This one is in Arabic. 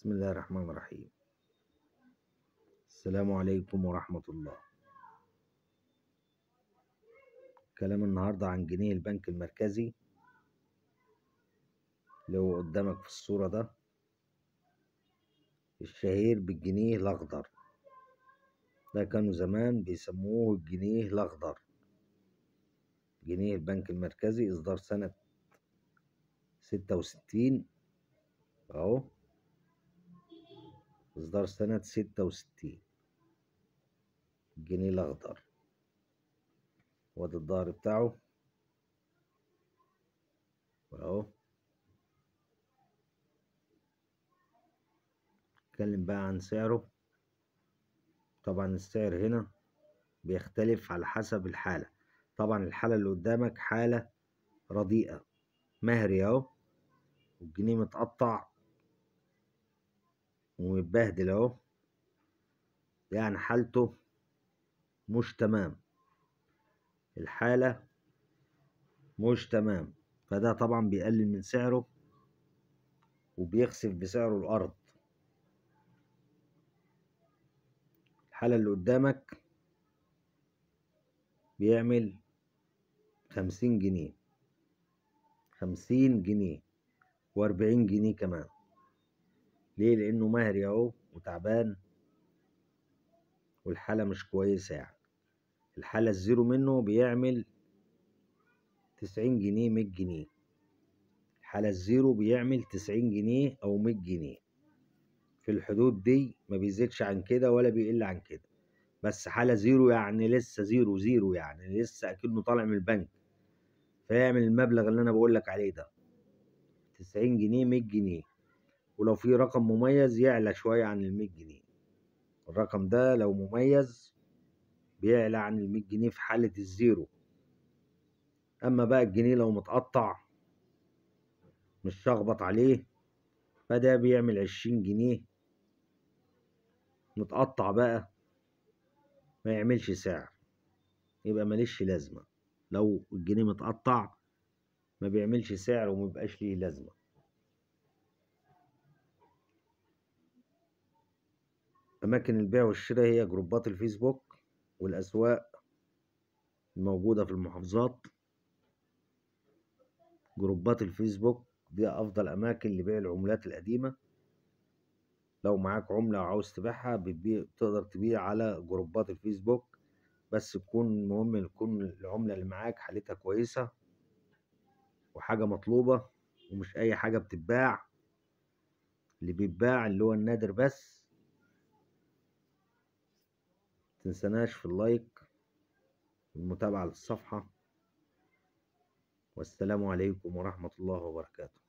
بسم الله الرحمن الرحيم. السلام عليكم ورحمة الله. كلام النهاردة عن جنيه البنك المركزي اللي هو قدامك في الصورة ده، الشهير بالجنيه الأخضر. ده كانوا زمان بيسموه الجنيه الأخضر. جنيه البنك المركزي إصدار سنة 66 أهو، إصدار سنة 66 الجنيه الأخضر. وادي الظهر بتاعه أهو. اتكلم بقى عن سعره. طبعا السعر هنا بيختلف على حسب الحالة. طبعا الحالة اللي قدامك حالة رديئة مهري اهو، والجنيه متقطع ومتبهدل اهو، يعني حالته مش تمام، الحالة مش تمام. فده طبعا بيقلل من سعره وبيخسف بسعره الأرض. الحالة اللي قدامك بيعمل 50 جنيه، 50 جنيه و40 جنيه كمان. ليه؟ لأنه مهري اهو وتعبان والحالة مش كويسة. يعني الحالة الزيرو منه بيعمل 90 جنيه، 100 جنيه. الحالة الزيرو بيعمل 90 جنيه أو 100 جنيه، في الحدود دي، ما بيزيدش عن كده ولا بيقل عن كده. بس حالة زيرو يعني لسه زيرو زيرو، يعني لسه أكنه طالع من البنك، فيعمل المبلغ اللي أنا بقولك عليه ده 90 جنيه، 100 جنيه. ولو في رقم مميز يعلى شوية عن 100 جنيه. الرقم ده لو مميز بيعلى عن 100 جنيه في حالة الزيرو. أما بقى الجنيه لو متقطع مش شخبط عليه، فده بيعمل 20 جنيه. متقطع بقى ما يعملش سعر، يبقى ماليش لازمة. لو الجنيه متقطع ما بيعملش سعر ومبيبقاش ليه لازمة. أماكن البيع والشراء هي جروبات الفيسبوك والأسواق الموجودة في المحافظات. جروبات الفيسبوك دي أفضل أماكن لبيع العملات القديمة. لو معاك عملة وعاوز تبيعها تقدر تبيع على جروبات الفيسبوك، بس تكون مهم يكون العملة اللي معاك حالتها كويسة وحاجة مطلوبة، ومش أي حاجة بتتباع. اللي بيتباع اللي هو النادر بس. متنسناش في اللايك والمتابعة للصفحة. والسلام عليكم ورحمة الله وبركاته.